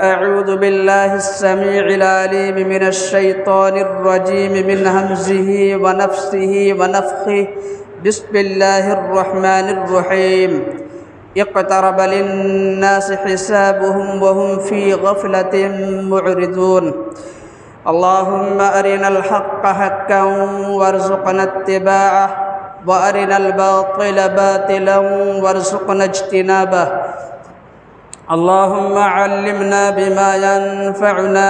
فأعوذ بالله السميع العليم من الشيطان الرجيم من همزه ونفسه ونفخه بسم الله الرحمن الرحيم اقترب للناس حسابهم وهم في غفلة معرضون اللهم أرنا الحق حقا وارزقنا اتباعه وأرنا الباطل باطلا وارزقنا اجتنابه اللهم علمنا بما ينفعنا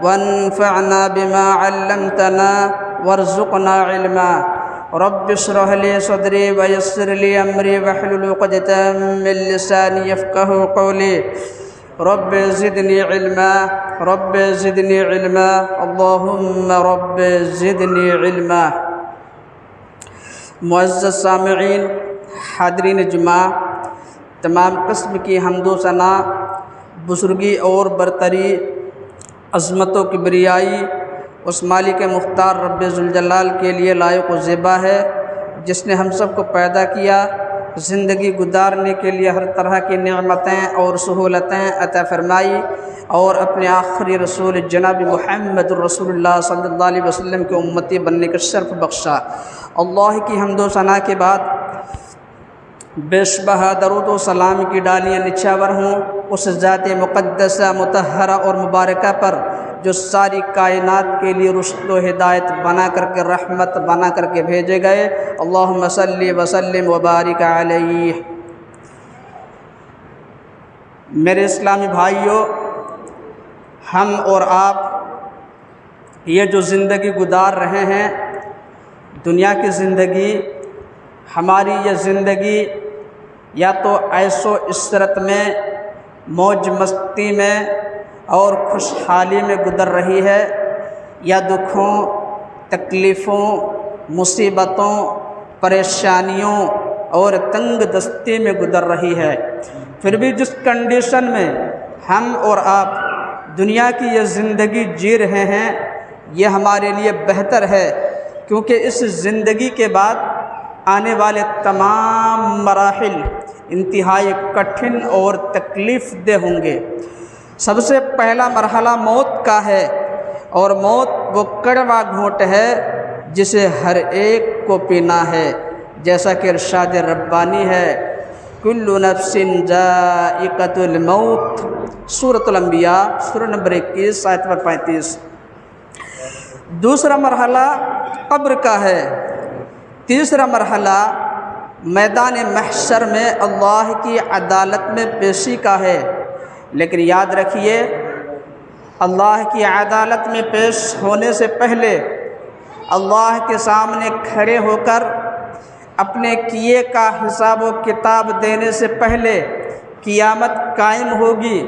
وانفعنا بما علمتنا وارزقنا علما رب اشرح لي صدري ويسر لي أمري واحلل عقدة من لساني يفقهوا قولي رب زدني علما رب زدني علما اللهم رب زدنی علما۔ معزز سامعین، حاضرین جمعہ، تمام قسم کی حمد و ثنا، بزرگی اور برتری، عظمت و کبریائی اس مالک مختار رب ذوالجلال کے لیے لائق و زیبا ہے جس نے ہم سب کو پیدا کیا، زندگی گزارنے کے لیے ہر طرح کی نعمتیں اور سہولتیں عطا فرمائی اور اپنے آخری رسول جناب محمد رسول اللہ صلی اللہ علیہ وسلم کے امتی بننے کا شرف بخشا۔ اللہ کی حمد و ثنا کے بعد بے شبہ درود و سلام کی ڈالیاں نچھاور ہوں اس ذات مقدسہ مطہرہ اور مبارکہ پر جو ساری کائنات کے لیے رشد و ہدایت بنا کر کے رحمت بنا کر کے بھیجے گئے۔ اللہم صلی وسلم وبارک علیہ۔ میرے اسلامی بھائیوں، ہم اور آپ یہ جو زندگی گزار رہے ہیں، دنیا کی زندگی، ہماری یہ زندگی یا تو عیش و عشرت میں، موج مستی میں اور خوشحالی میں گزر رہی ہے، یا دکھوں، تکلیفوں، مصیبتوں، پریشانیوں اور تنگ دستی میں گزر رہی ہے۔ پھر بھی جس کنڈیشن میں ہم اور آپ دنیا کی یہ زندگی جی رہے ہیں، یہ ہمارے لیے بہتر ہے، کیونکہ اس زندگی کے بعد آنے والے تمام مراحل انتہائی کٹھن اور تکلیف دہ ہوں گے۔ سب سے پہلا مرحلہ موت کا ہے، اور موت وہ کڑوا گھونٹ ہے جسے ہر ایک کو پینا ہے، جیسا کہ ارشاد ربانی ہے کل نفس ذائقۃ الموت، سورۃ الانبیاء سورہ نمبر 21 آیت نمبر 35۔ دوسرا مرحلہ قبر کا ہے۔ تیسرا مرحلہ میدان محشر میں اللہ کی عدالت میں پیشی کا ہے۔ لیکن یاد رکھیے، اللہ کی عدالت میں پیش ہونے سے پہلے، اللہ کے سامنے کھڑے ہو کر اپنے کیے کا حساب و کتاب دینے سے پہلے قیامت قائم ہوگی،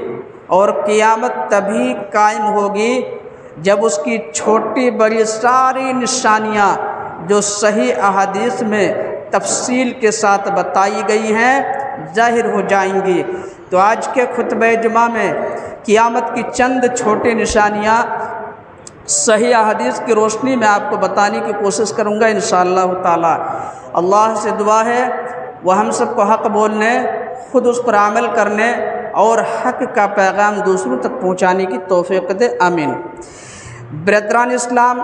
اور قیامت تبھی قائم ہوگی جب اس کی چھوٹی بڑی ساری نشانیاں جو صحیح احادیث میں تفصیل کے ساتھ بتائی گئی ہیں ظاہر ہو جائیں گی۔ تو آج کے خطبہ جمعہ میں قیامت کی چند چھوٹی نشانیاں صحیح احادیث کی روشنی میں آپ کو بتانے کی کوشش کروں گا انشاءاللہ تعالی۔ اللہ سے دعا ہے وہ ہم سب کو حق بولنے، خود اس پر عمل کرنے اور حق کا پیغام دوسروں تک پہنچانے کی توفیق دے، آمین۔ برادران اسلام،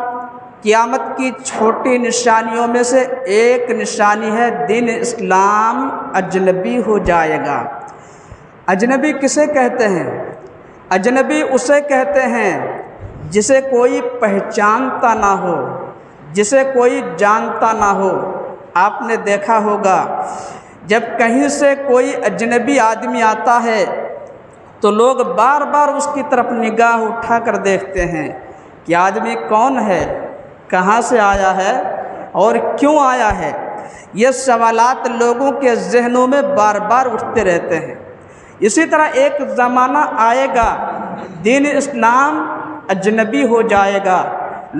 قیامت کی چھوٹی نشانیوں میں سے ایک نشانی ہے دین اسلام اجنبی ہو جائے گا۔ اجنبی کسے کہتے ہیں؟ اجنبی اسے کہتے ہیں جسے کوئی پہچانتا نہ ہو، جسے کوئی جانتا نہ ہو۔ آپ نے دیکھا ہوگا جب کہیں سے کوئی اجنبی آدمی آتا ہے تو لوگ بار بار اس کی طرف نگاہ اٹھا کر دیکھتے ہیں کہ آدمی کون ہے، کہاں سے آیا ہے اور کیوں آیا ہے۔ یہ سوالات لوگوں کے ذہنوں میں بار بار اٹھتے رہتے ہیں۔ اسی طرح ایک زمانہ آئے گا دین اسلام اجنبی ہو جائے گا،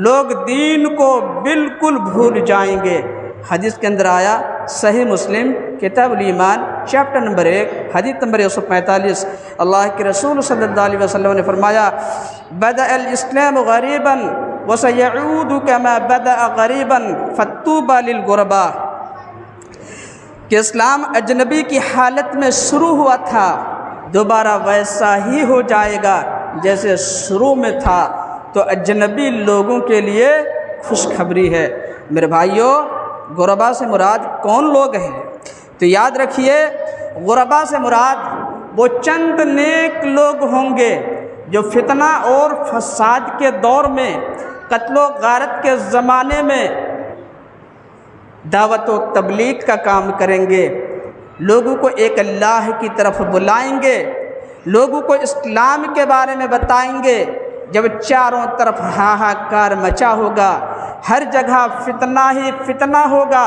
لوگ دین کو بالکل بھول جائیں گے۔ حدیث کے اندر آیا، صحیح مسلم کتاب الایمان چیپٹر نمبر 1 حدیث نمبر 145، اللہ کے رسول صلی اللہ علیہ وسلم نے فرمایا بدأ الاسلام غریبا وسيعود كما بدأ غریبا فطوبى للغرباء، کہ اسلام اجنبی کی حالت میں شروع ہوا تھا دوبارہ ویسا ہی ہو جائے گا جیسے شروع میں تھا۔ تو اجنبی لوگوں کے لیے خوشخبری ہے۔ میرے بھائیوں، غربا سے مراد کون لوگ ہیں؟ تو یاد رکھیے، غربا سے مراد وہ چند نیک لوگ ہوں گے جو فتنہ اور فساد کے دور میں، قتل و غارت کے زمانے میں دعوت و تبلیغ کا کام کریں گے، لوگوں کو ایک اللہ کی طرف بلائیں گے، لوگوں کو اسلام کے بارے میں بتائیں گے۔ جب چاروں طرف ہاہاکار مچا ہوگا، ہر جگہ فتنہ ہی فتنہ ہوگا،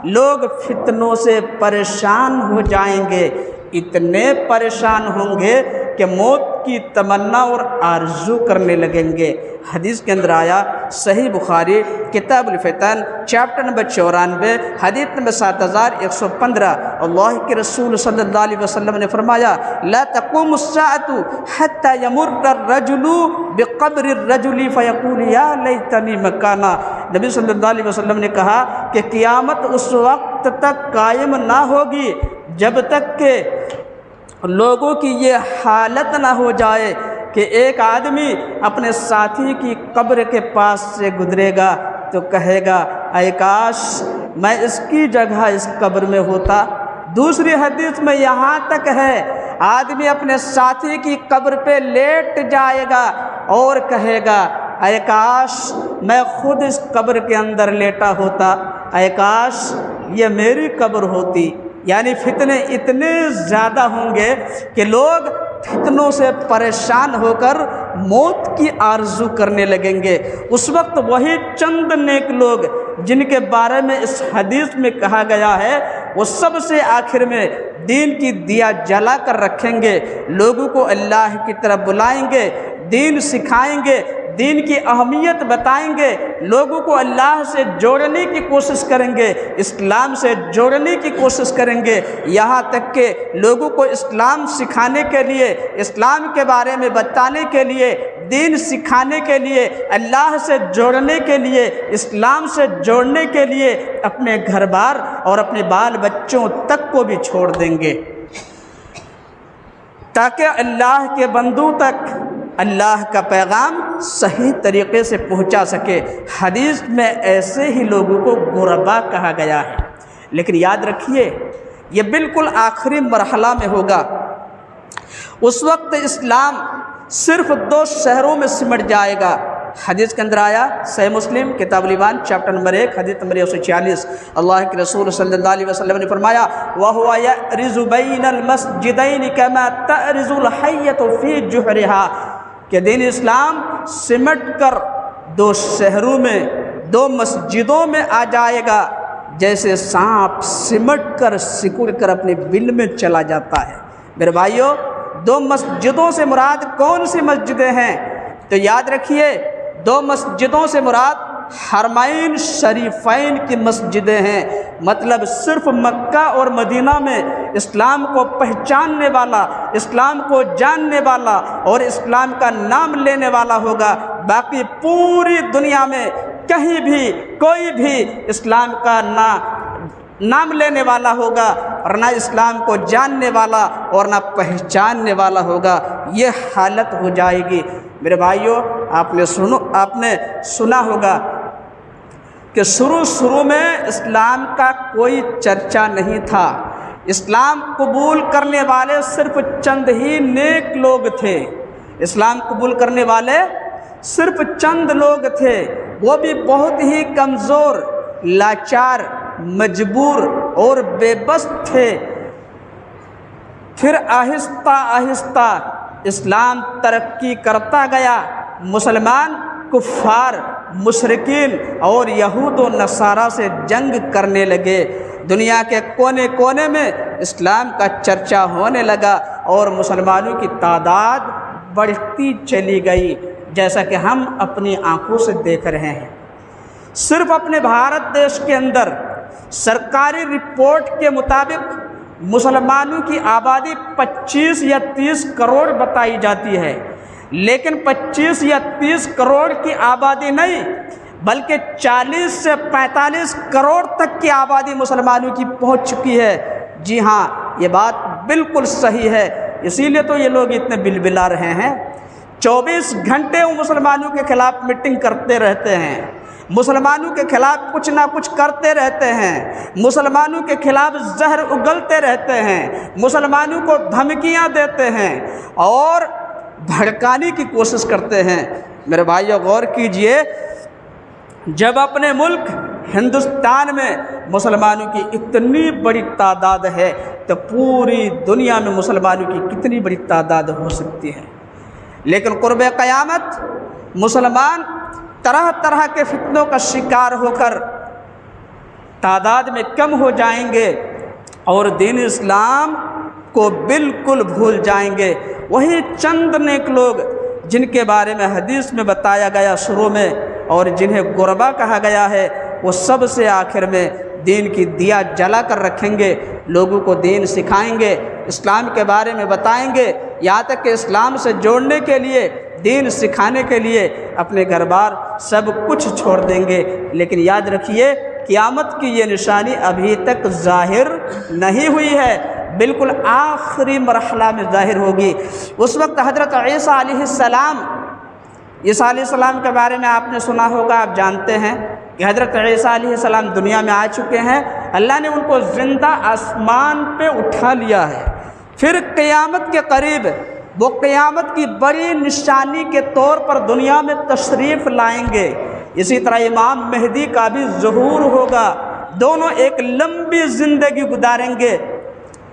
لوگ فتنوں سے پریشان ہو جائیں گے، اتنے پریشان ہوں گے کہ موت کی تمنا اور آرزو کرنے لگیں گے۔ حدیث کے اندر آیا، صحیح بخاری کتاب الفتن چیپٹر نمبر 94 حدیث نمبر 7115، اللہ کے رسول صلی اللہ علیہ وسلم نے فرمایا، لا تقوم الساعة حتى يمر الرجل بقبر الرجل فيقول یا لیتنی مکانا۔ نبی صلی اللہ علیہ وسلم نے کہا کہ قیامت اس وقت تک قائم نہ ہوگی جب تک کہ لوگوں کی یہ حالت نہ ہو جائے کہ ایک آدمی اپنے ساتھی کی قبر کے پاس سے گزرے گا تو کہے گا، اے کاش میں اس کی جگہ اس قبر میں ہوتا۔ دوسری حدیث میں یہاں تک ہے، آدمی اپنے ساتھی کی قبر پہ لیٹ جائے گا اور کہے گا، اے کاش میں خود اس قبر کے اندر لیٹا ہوتا، اے کاش یہ میری قبر ہوتی۔ یعنی فتنے اتنے زیادہ ہوں گے کہ لوگ فتنوں سے پریشان ہو کر موت کی آرزو کرنے لگیں گے۔ اس وقت وہی چند نیک لوگ جن کے بارے میں اس حدیث میں کہا گیا ہے، وہ سب سے آخر میں دین کی دیا جلا کر رکھیں گے، لوگوں کو اللہ کی طرف بلائیں گے، دین سکھائیں گے، دین کی اہمیت بتائیں گے، لوگوں کو اللہ سے جوڑنے کی کوشش کریں گے، اسلام سے جوڑنے کی کوشش کریں گے، یہاں تک کہ لوگوں کو اسلام سکھانے کے لیے، اسلام کے بارے میں بتانے کے لیے، دین سکھانے کے لیے، اللہ سے جوڑنے کے لیے، اسلام سے جوڑنے کے لیے اپنے گھر بار اور اپنے بال بچوں تک کو بھی چھوڑ دیں گے، تاکہ اللہ کے بندوں تک اللہ کا پیغام صحیح طریقے سے پہنچا سکے۔ حدیث میں ایسے ہی لوگوں کو غربا کہا گیا ہے، لیکن یاد رکھیے یہ بالکل آخری مرحلہ میں ہوگا۔ اس وقت اسلام صرف 2 شہروں میں سمٹ جائے گا۔ حدیث کے اندر آیا، صحیح مسلم کتاب الایمان چیپٹر نمبر 1 حدیث نمبر 146، اللہ کے رسول صلی اللہ علیہ وسلم نے فرمایا، وَهُوَ يَأْرِزُ بَيْنَ الْمَسْجِدَيْنِ كَمَا تَأْرِزُ الْحَيَّةُ فِي جُحْرِهَا، کہ دین اسلام سمٹ کر 2 شہروں میں 2 مسجدوں میں آ جائے گا، جیسے سانپ سمٹ کر سکڑ کر اپنے بل میں چلا جاتا ہے۔ میرے بھائیوں، 2 مسجدوں سے مراد کون سی مسجدیں ہیں؟ تو یاد رکھیے 2 مسجدوں سے مراد حرمین شریفین کی مسجدیں ہیں، مطلب صرف مکہ اور مدینہ میں اسلام کو پہچاننے والا، اسلام کو جاننے والا اور اسلام کا نام لینے والا ہوگا، باقی پوری دنیا میں کہیں بھی کوئی بھی اسلام کا نام لینے والا ہوگا اور نہ اسلام کو جاننے والا اور نہ پہچاننے والا ہوگا، یہ حالت ہو جائے گی۔ میرے بھائیوں، آپ نے سنا ہوگا کہ شروع میں اسلام کا کوئی چرچا نہیں تھا، اسلام قبول کرنے والے صرف چند ہی نیک لوگ تھے، اسلام قبول کرنے والے صرف چند لوگ تھے، وہ بھی بہت ہی کمزور، لاچار، مجبور اور بے بس تھے۔ پھر آہستہ آہستہ اسلام ترقی کرتا گیا، مسلمان کفار، مشرکین اور یہود و نصارہ سے جنگ کرنے لگے، دنیا کے کونے کونے میں اسلام کا چرچا ہونے لگا اور مسلمانوں کی تعداد بڑھتی چلی گئی، جیسا کہ ہم اپنی آنکھوں سے دیکھ رہے ہیں۔ صرف اپنے بھارت دیش کے اندر سرکاری رپورٹ کے مطابق مسلمانوں کی آبادی 25 یا 30 کروڑ بتائی جاتی ہے، لیکن 25 یا 30 کروڑ کی آبادی نہیں بلکہ 40 سے 45 کروڑ تک کی آبادی مسلمانوں کی پہنچ چکی ہے۔ جی ہاں، یہ بات بالکل صحیح ہے، اسی لیے تو یہ لوگ اتنے بلبلا رہے ہیں۔ 24 گھنٹے وہ مسلمانوں کے خلاف میٹنگ کرتے رہتے ہیں، مسلمانوں کے خلاف کچھ نہ کچھ کرتے رہتے ہیں، مسلمانوں کے خلاف زہر اگلتے رہتے ہیں، مسلمانوں کو دھمکیاں دیتے ہیں اور بھڑکانے کی کوشش کرتے ہیں۔ میرے بھائیو غور کیجئے، جب اپنے ملک ہندوستان میں مسلمانوں کی اتنی بڑی تعداد ہے تو پوری دنیا میں مسلمانوں کی کتنی بڑی تعداد ہو سکتی ہے۔ لیکن قرب قیامت مسلمان طرح طرح کے فتنوں کا شکار ہو کر تعداد میں کم ہو جائیں گے اور دین اسلام کو بالکل بھول جائیں گے۔ وہی چند نیک لوگ جن کے بارے میں حدیث میں بتایا گیا شروع میں اور جنہیں غربا کہا گیا ہے، وہ سب سے آخر میں دین کی دیا جلا کر رکھیں گے، لوگوں کو دین سکھائیں گے، اسلام کے بارے میں بتائیں گے، یہاں تک کہ اسلام سے جوڑنے کے لیے، دین سکھانے کے لیے اپنے گھر بار سب کچھ چھوڑ دیں گے۔ لیکن یاد رکھیے، قیامت کی یہ نشانی ابھی تک ظاہر نہیں ہوئی ہے، بالکل آخری مرحلہ میں ظاہر ہوگی۔ اس وقت حضرت عیسیٰ علیہ السلام، عیسیٰ علیہ السلام کے بارے میں آپ نے سنا ہوگا، آپ جانتے ہیں کہ حضرت عیسیٰ علیہ السلام دنیا میں آ چکے ہیں، اللہ نے ان کو زندہ آسمان پہ اٹھا لیا ہے۔ پھر قیامت کے قریب وہ قیامت کی بڑی نشانی کے طور پر دنیا میں تشریف لائیں گے۔ اسی طرح امام مہدی کا بھی ظہور ہوگا، دونوں ایک لمبی زندگی گزاریں گے،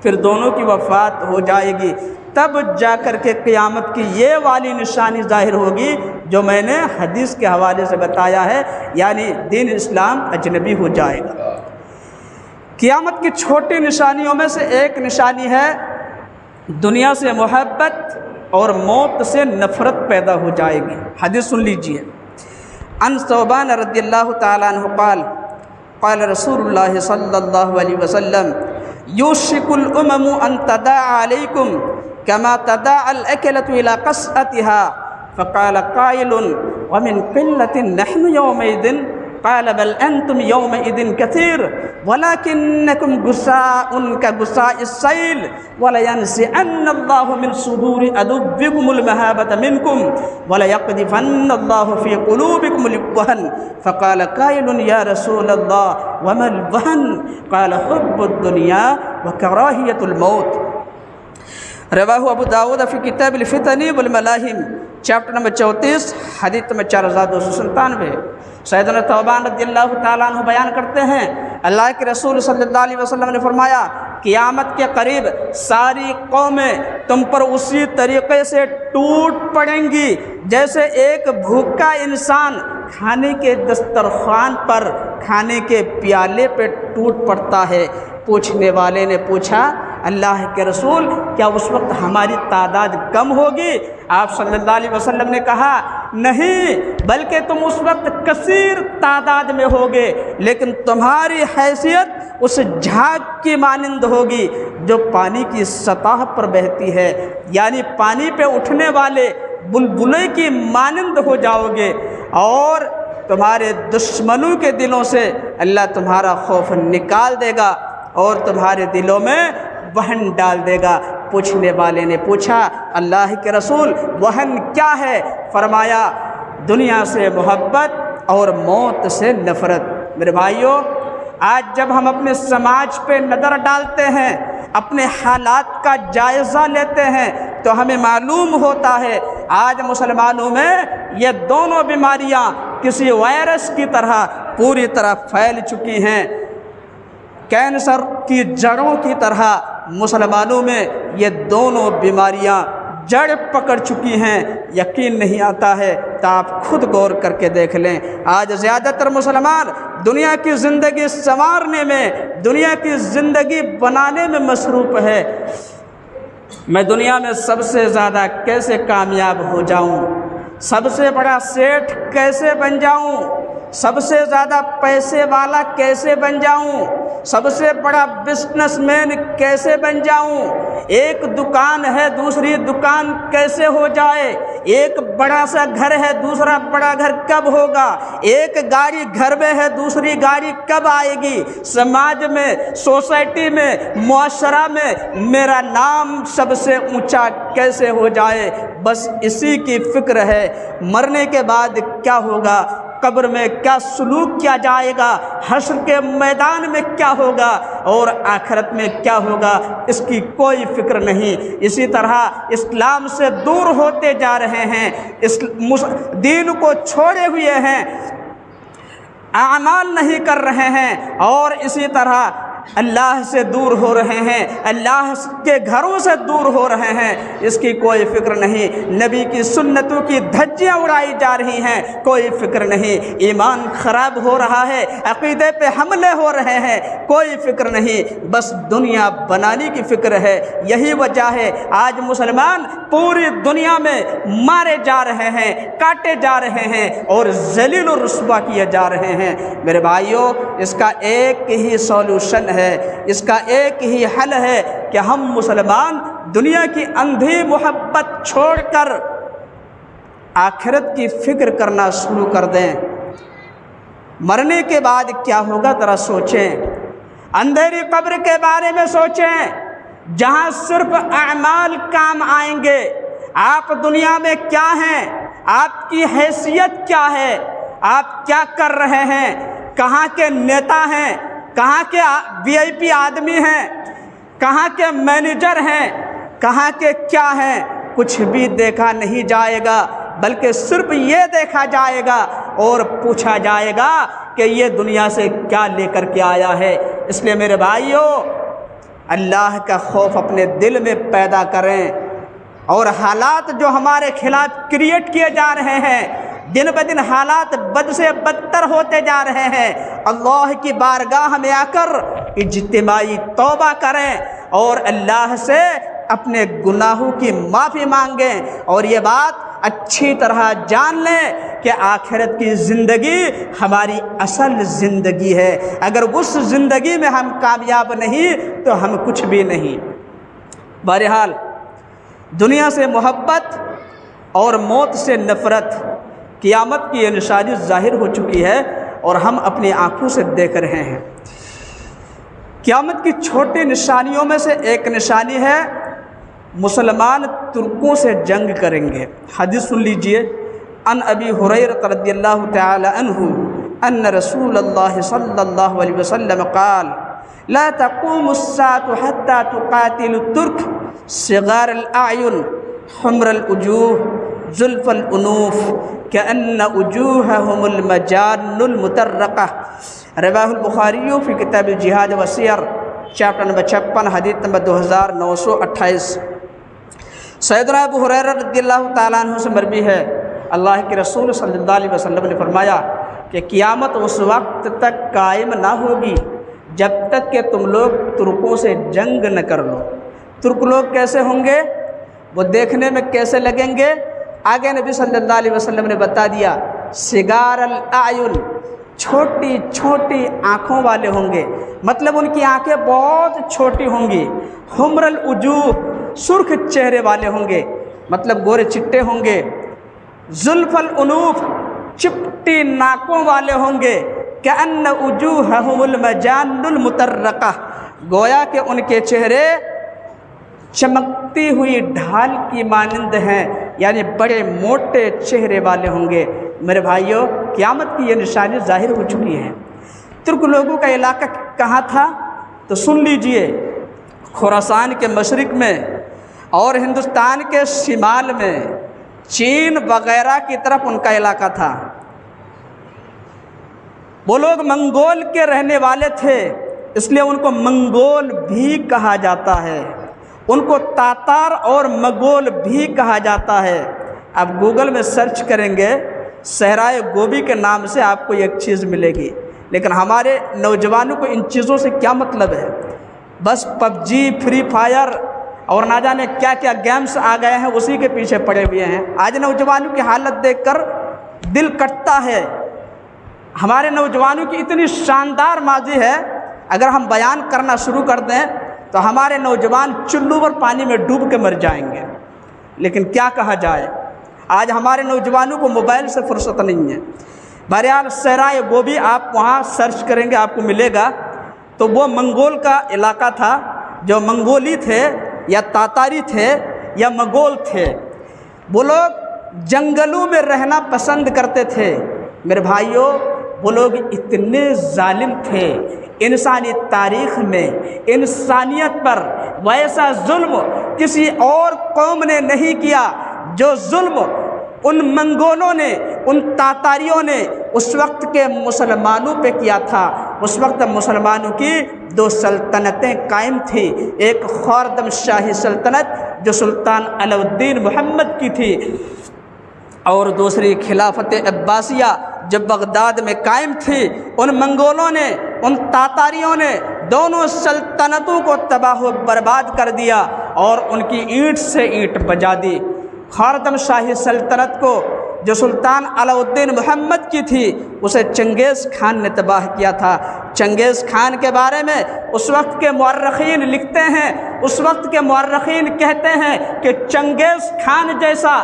پھر دونوں کی وفات ہو جائے گی، تب جا کر کے قیامت کی یہ والی نشانی ظاہر ہوگی جو میں نے حدیث کے حوالے سے بتایا ہے، یعنی دین اسلام اجنبی ہو جائے گا۔ قیامت کی چھوٹی نشانیوں میں سے ایک نشانی ہے دنیا سے محبت اور موت سے نفرت پیدا ہو جائے گی۔ حدیث سن لیجئے، ان ثوبان رضی اللہ تعالیٰ عنہ قال قال رسول اللہ صلی اللہ علیہ وسلم یوشک الامم ان تداعى علیکم كما تداعى الأكلة إلى قصعتها فقال قائل ومن قلة نحن يومئذ قال بل أنتم يومئذ كثير ولكنكم غثاء كغثاء السيل ولينزعن الله من صدور عدوكم المهابة منكم وليقذفن الله في قلوبكم الوهن فقال قائل يا رسول الله وما الوهن قال حب الدنيا وكراهية الموت۔ رواہ ابو داود فی کتاب الفتن والملاہم، چیپٹر نمبر 34، حدیث نمبر 4297۔ سیدنا ثوبان رضی اللہ تعالیٰ عنہ بیان کرتے ہیں، اللہ کے رسول صلی اللہ علیہ وسلم نے فرمایا، قیامت کے قریب ساری قومیں تم پر اسی طریقے سے ٹوٹ پڑیں گی جیسے ایک بھوکا انسان کھانے کے دسترخوان پر، کھانے کے پیالے پہ ٹوٹ پڑتا ہے۔ پوچھنے والے نے پوچھا، اللہ کے رسول کیا اس وقت ہماری تعداد کم ہوگی؟ آپ صلی اللہ علیہ وسلم نے کہا نہیں، بلکہ تم اس وقت کثیر تعداد میں ہوگے، لیکن تمہاری حیثیت اس جھاگ کی مانند ہوگی جو پانی کی سطح پر بہتی ہے، یعنی پانی پہ اٹھنے والے بلبلے کی مانند ہو جاؤ گے، اور تمہارے دشمنوں کے دلوں سے اللہ تمہارا خوف نکال دے گا اور تمہارے دلوں میں وہن ڈال دے گا۔ پوچھنے والے نے پوچھا، اللہ کے رسول وہن کیا ہے؟ فرمایا، دنیا سے محبت اور موت سے نفرت۔ میرے بھائیوں، آج جب ہم اپنے سماج پہ نظر ڈالتے ہیں، اپنے حالات کا جائزہ لیتے ہیں، تو ہمیں معلوم ہوتا ہے آج مسلمانوں میں یہ دونوں بیماریاں کسی وائرس کی طرح پوری طرح پھیل چکی ہیں۔ کینسر کی جڑوں کی طرح مسلمانوں میں یہ دونوں بیماریاں جڑ پکڑ چکی ہیں، یقین نہیں آتا ہے تو آپ خود غور کر کے دیکھ لیں۔ آج زیادہ تر مسلمان دنیا کی زندگی سنوارنے میں، دنیا کی زندگی بنانے میں مصروف ہے۔ میں دنیا میں سب سے زیادہ کیسے کامیاب ہو جاؤں، سب سے بڑا سیٹھ کیسے بن جاؤں، سب سے زیادہ پیسے والا کیسے بن جاؤں، سب سے بڑا بزنس مین کیسے بن جاؤں، ایک دکان ہے دوسری دکان کیسے ہو جائے، ایک بڑا سا گھر ہے دوسرا بڑا گھر کب ہوگا، ایک گاڑی گھر میں ہے دوسری گاڑی کب آئے گی، سماج میں، سوسائٹی میں، معاشرہ میں میرا نام سب سے اونچا کیسے ہو جائے، بس اسی کی فکر ہے۔ مرنے کے بعد کیا ہوگا، قبر میں کیا سلوک کیا جائے گا، حشر کے میدان میں کیا ہوگا اور آخرت میں کیا ہوگا، اس کی کوئی فکر نہیں۔ اسی طرح اسلام سے دور ہوتے جا رہے ہیں، دین کو چھوڑے ہوئے ہیں، اعمال نہیں کر رہے ہیں، اور اسی طرح اللہ سے دور ہو رہے ہیں، اللہ کے گھروں سے دور ہو رہے ہیں، اس کی کوئی فکر نہیں۔ نبی کی سنتوں کی دھجیاں اڑائی جا رہی ہیں، کوئی فکر نہیں۔ ایمان خراب ہو رہا ہے، عقیدے پہ حملے ہو رہے ہیں، کوئی فکر نہیں، بس دنیا بنانے کی فکر ہے۔ یہی وجہ ہے آج مسلمان پوری دنیا میں مارے جا رہے ہیں، کاٹے جا رہے ہیں اور ذلیل و رسوا کیے جا رہے ہیں۔ میرے بھائیوں، اس کا ایک ہی سولوشن ہے، اس کا ایک ہی حل ہے کہ ہم مسلمان دنیا کی اندھی محبت چھوڑ کر آخرت کی فکر کرنا شروع کر دیں۔ مرنے کے بعد کیا ہوگا ذرا سوچیں، اندھیری قبر کے بارے میں سوچیں، جہاں صرف اعمال کام آئیں گے۔ آپ دنیا میں کیا ہیں، آپ کی حیثیت کیا ہے، آپ کیا کر رہے ہیں، کہاں کے نیتا ہیں، کہاں کے وی آئی پی آدمی ہیں، کہاں کے مینیجر ہیں، کہاں کے کیا ہیں، کچھ بھی دیکھا نہیں جائے گا، بلکہ صرف یہ دیکھا جائے گا اور پوچھا جائے گا کہ یہ دنیا سے کیا لے کر کے آیا ہے۔ اس لیے میرے بھائیوں، اللہ کا خوف اپنے دل میں پیدا کریں، اور حالات جو ہمارے خلاف کریٹ کیے جا رہے ہیں، دن بدن حالات بد سے بدتر ہوتے جا رہے ہیں، اللہ کی بارگاہ میں آ کر اجتماعی توبہ کریں اور اللہ سے اپنے گناہوں کی معافی مانگیں، اور یہ بات اچھی طرح جان لیں کہ آخرت کی زندگی ہماری اصل زندگی ہے۔ اگر اس زندگی میں ہم کامیاب نہیں تو ہم کچھ بھی نہیں۔ بہرحال دنیا سے محبت اور موت سے نفرت قیامت کی یہ نشانی ظاہر ہو چکی ہے اور ہم اپنی آنکھوں سے دیکھ رہے ہیں۔ قیامت کی چھوٹی نشانیوں میں سے ایک نشانی ہے مسلمان ترکوں سے جنگ کریں گے۔ حدیث سن لیجئے، ان ابی ہریرہ رضی اللہ تعالی عنہ ان رسول اللہ صلی اللہ علیہ وسلم قال لا تقوم الساعة حتى تقاتل الترك صغار الاعین حمر الوجوہ زلف الانوف كأن وجوههم المجان المترقہ۔ رواہ البخاری فی کتاب الجہاد والسیر، چیپٹر نمبر 56، حدیث نمبر 2928۔ سیدنا ابو ہریرہ رضی اللہ تعالیٰ عنہ سے مروی ہے، اللہ کے رسول صلی اللہ علیہ وسلم نے فرمایا کہ قیامت اس وقت تک قائم نہ ہوگی جب تک کہ تم لوگ ترکوں سے جنگ نہ کر لو۔ ترک لوگ کیسے ہوں گے، وہ دیکھنے میں کیسے لگیں گے، آگے نبی صلی اللہ علیہ وسلم نے بتا دیا۔ صغار الاعین، چھوٹی چھوٹی آنکھوں والے ہوں گے، مطلب ان کی آنکھیں بہت چھوٹی ہوں گی۔ حمر الوجوہ، سرخ چہرے والے ہوں گے، مطلب گورے چٹے ہوں گے۔ زلف الانوف، چپٹی ناکوں والے ہوں گے۔ کأن وجوہہم المجان المترقہ، گویا کہ ان کے چہرے چمکتی ہوئی ڈھال کی مانند ہیں، یعنی بڑے موٹے چہرے والے ہوں گے۔ میرے بھائیوں، قیامت کی یہ نشانی ظاہر ہو چکی ہے۔ ترک لوگوں کا علاقہ کہاں تھا تو سن لیجئے، خراسان کے مشرق میں اور ہندوستان کے شمال میں، چین وغیرہ کی طرف ان کا علاقہ تھا۔ وہ لوگ منگول کے رہنے والے تھے، اس لیے ان کو منگول بھی کہا جاتا ہے، ان کو تاتار اور مغول بھی کہا جاتا ہے۔ آپ گوگل میں سرچ کریں گے، صحرائے گوبی کے نام سے آپ کو ایک چیز ملے گی، لیکن ہمارے نوجوانوں کو ان چیزوں سے کیا مطلب ہے؟ بس پب جی، فری فائر اور نہ جانے کیا کیا گیمز آ گئے ہیں، اسی کے پیچھے پڑے ہوئے ہیں۔ آج نوجوانوں کی حالت دیکھ کر دل کٹتا ہے۔ ہمارے نوجوانوں کی اتنی شاندار ماضی ہے، اگر ہم بیان کرنا شروع کر دیں تو ہمارے نوجوان چلو پر پانی میں ڈوب کے مر جائیں گے، لیکن کیا کہا جائے، آج ہمارے نوجوانوں کو موبائل سے فرصت نہیں ہے۔ بہرحال صحرائے گوبی آپ وہاں سرچ کریں گے آپ کو ملے گا، تو وہ منگول کا علاقہ تھا، جو منگولی تھے یا تاتاری تھے یا مغول تھے، وہ لوگ جنگلوں میں رہنا پسند کرتے تھے۔ میرے بھائیوں، وہ لوگ اتنے ظالم تھے، انسانی تاریخ میں انسانیت پر ویسا ظلم کسی اور قوم نے نہیں کیا جو ظلم ان منگولوں نے، ان تاتاریوں نے اس وقت کے مسلمانوں پہ کیا تھا۔ اس وقت مسلمانوں کی دو سلطنتیں قائم تھیں، ایک خوردم شاہی سلطنت جو سلطان علاء الدین محمد کی تھی، اور دوسری خلافت عباسیہ جو بغداد میں قائم تھی۔ ان منگولوں نے، ان تاتاریوں نے دونوں سلطنتوں کو تباہ و برباد کر دیا اور ان کی اینٹ سے اینٹ بجا دی۔ خوردم شاہی سلطنت کو جو سلطان علاء الدین محمد کی تھی، اسے چنگیز خان نے تباہ کیا تھا۔ چنگیز خان کے بارے میں اس وقت کے مورخین لکھتے ہیں، اس وقت کے مورخین کہتے ہیں کہ چنگیز خان جیسا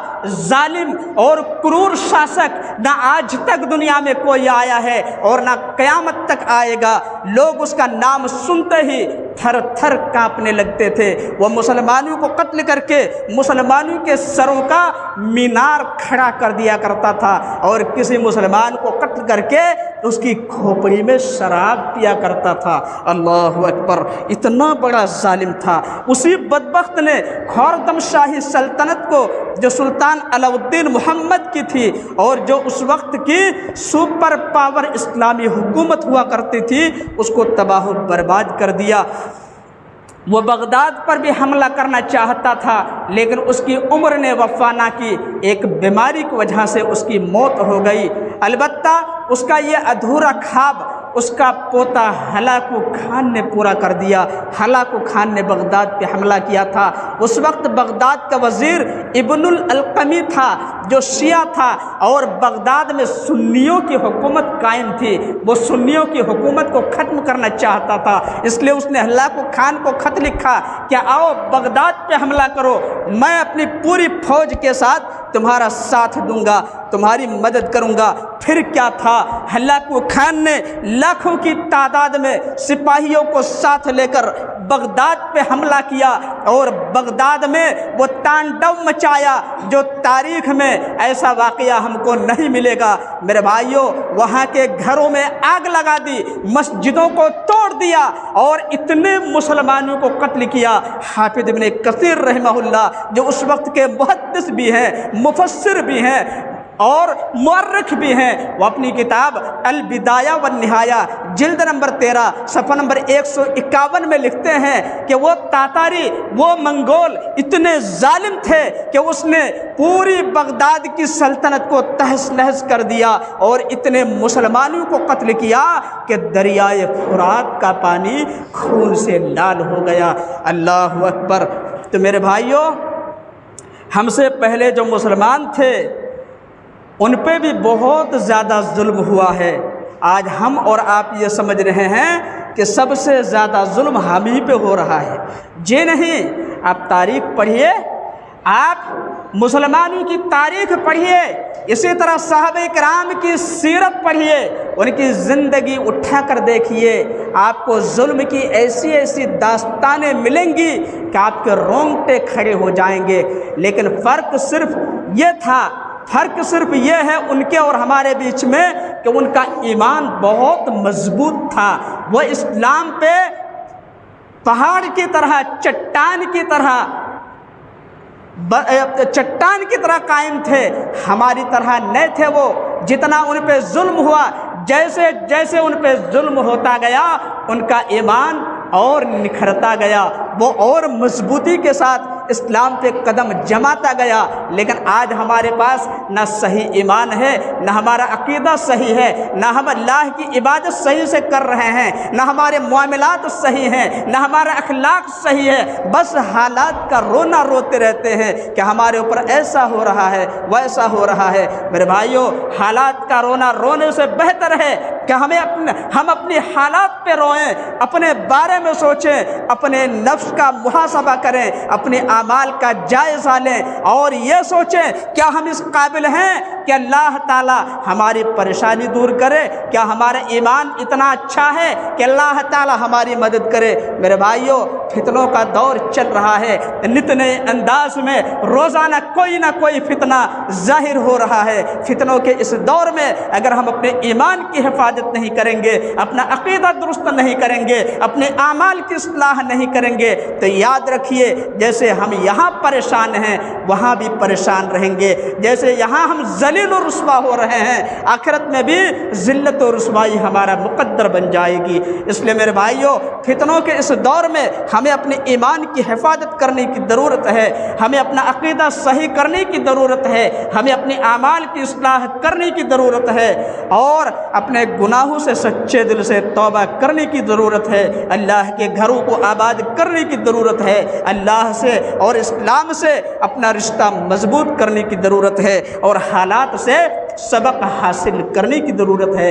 ظالم اور کرور شاسک نہ آج تک دنیا میں کوئی آیا ہے اور نہ قیامت تک آئے گا۔ لوگ اس کا نام سنتے ہی تھر تھر کانپنے لگتے تھے۔ وہ مسلمانوں کو قتل کر کے مسلمانوں کے سروں کا مینار کھڑا کر دیا کرتا تھا، اور کسی مسلمان کو قتل کر کے اس کی کھوپڑی میں شراب پیا کرتا تھا۔ اللہ اکبر، اتنا بڑا ظالم تھا۔ اسی بدبخت نے خوردم شاہی سلطنت کو جو سلطان علاء الدین محمد کی تھی اور جو اس وقت کی سپر پاور اسلامی حکومت ہوا کرتی تھی، اس کو تباہ و برباد کر دیا۔ وہ بغداد پر بھی حملہ کرنا چاہتا تھا، لیکن اس کی عمر نے وفا نہ کی، ایک بیماری کی وجہ سے اس کی موت ہو گئی۔ البتہ اس کا یہ ادھورا خواب اس کا پوتا ہلاکو خان نے پورا کر دیا۔ ہلاکو خان نے بغداد پہ حملہ کیا تھا۔ اس وقت بغداد کا وزیر ابن القمی تھا جو شیعہ تھا، اور بغداد میں سنیوں کی حکومت قائم تھی۔ وہ سنیوں کی حکومت کو ختم کرنا چاہتا تھا، اس لیے اس نے ہلاکو خان کو خط لکھا کہ آؤ بغداد پہ حملہ کرو، میں اپنی پوری فوج کے ساتھ تمہارا ساتھ دوں گا، تمہاری مدد کروں گا۔ پھر کیا تھا، ہلاکو خان نے لاکھوں کی تعداد میں سپاہیوں کو ساتھ لے کر بغداد پہ حملہ کیا، اور بغداد میں وہ تانڈو مچایا جو تاریخ میں ایسا واقعہ ہم کو نہیں ملے گا۔ میرے بھائیوں، وہاں کے گھروں میں آگ لگا دی، مسجدوں کو توڑ دیا، اور اتنے مسلمانوں کو قتل کیا۔ حافظ ابن کثیر رحمہ اللہ جو اس وقت کے محدث بھی ہیں، مفسر بھی ہیں اور مورخ بھی ہیں، وہ اپنی کتاب البدایہ والنہایہ جلد نمبر 13 صفحہ نمبر 151 میں لکھتے ہیں کہ وہ تاتاری، وہ منگول اتنے ظالم تھے کہ اس نے پوری بغداد کی سلطنت کو تہس نہس کر دیا، اور اتنے مسلمانوں کو قتل کیا کہ دریائے فرات کا پانی خون سے لال ہو گیا۔ اللہ اکبر۔ تو میرے بھائیوں، ہم سے پہلے جو مسلمان تھے ان پہ بھی بہت زیادہ ظلم ہوا ہے۔ آج ہم اور آپ یہ سمجھ رہے ہیں کہ سب سے زیادہ ظلم ہم ہی پہ ہو رہا ہے۔ جی نہیں، آپ تاریخ پڑھیے، آپ مسلمانوں کی تاریخ پڑھیے، اسی طرح صحابہ کرام کی سیرت پڑھیے، ان کی زندگی اٹھا کر دیکھیے، آپ کو ظلم کی ایسی ایسی داستانیں ملیں گی کہ آپ کے رونگٹے کھڑے ہو جائیں گے۔ لیکن فرق صرف یہ ہے ان کے اور ہمارے بیچ میں کہ ان کا ایمان بہت مضبوط تھا، وہ اسلام پہ پہاڑ کی طرح، چٹان کی طرح قائم تھے، ہماری طرح نہیں تھے۔ وہ جتنا ان پہ ظلم ہوا، جیسے جیسے ان پہ ظلم ہوتا گیا، ان کا ایمان اور نکھرتا گیا، وہ اور مضبوطی کے ساتھ اسلام پہ قدم جماتا گیا۔ لیکن آج ہمارے پاس نہ صحیح ایمان ہے، نہ ہمارا عقیدہ صحیح ہے، نہ ہم اللہ کی عبادت صحیح سے کر رہے ہیں، نہ ہمارے معاملات صحیح ہیں، نہ ہمارا اخلاق صحیح ہے، بس حالات کا رونا روتے رہتے ہیں کہ ہمارے اوپر ایسا ہو رہا ہے، ویسا ہو رہا ہے۔ میرے بھائیوں، حالات کا رونا رونے سے بہتر ہے کہ ہم اپنی حالات پہ روئیں، اپنے بارے میں سوچیں، اپنے نفس کا محاسبہ کریں، اپنے اعمال کا جائزہ لیں اور یہ سوچیں کیا ہم اس قابل ہیں کہ اللہ تعالیٰ ہماری پریشانی دور کرے؟ کیا ہمارا ایمان اتنا اچھا ہے کہ اللہ تعالیٰ ہماری مدد کرے؟ میرے بھائیوں، فتنوں کا دور چل رہا ہے، نت نئے انداز میں روزانہ کوئی نہ کوئی فتنہ ظاہر ہو رہا ہے۔ فتنوں کے اس دور میں اگر ہم اپنے ایمان کی حفاظت نہیں کریں گے، اپنا عقیدہ درست نہیں کریں گے، اپنے اعمال کی اصلاح نہیں کریں گے تو یاد رکھیے جیسے ہم یہاں پریشان ہیں وہاں بھی پریشان رہیں گے، جیسے یہاں ہم ذلیل و رسوا ہو رہے ہیں آخرت میں بھی ذلت و رسوائی ہمارا مقدر بن جائے گی۔ اس لیے میرے بھائیوں، فتنوں کے اس دور میں ہمیں اپنے ایمان کی حفاظت کرنے کی ضرورت ہے، ہمیں اپنا عقیدہ صحیح کرنے کی ضرورت ہے، ہمیں اپنے اعمال کی اصلاح کرنے کی ضرورت ہے اور اپنے گناہوں سے سچے دل سے توبہ کرنے کی ضرورت ہے، اللہ کے گھروں کو آباد کرنے کی ضرورت ہے، اللہ سے اور اسلام سے اپنا رشتہ مضبوط کرنے کی ضرورت ہے اور حالات سے سبق حاصل کرنے کی ضرورت ہے۔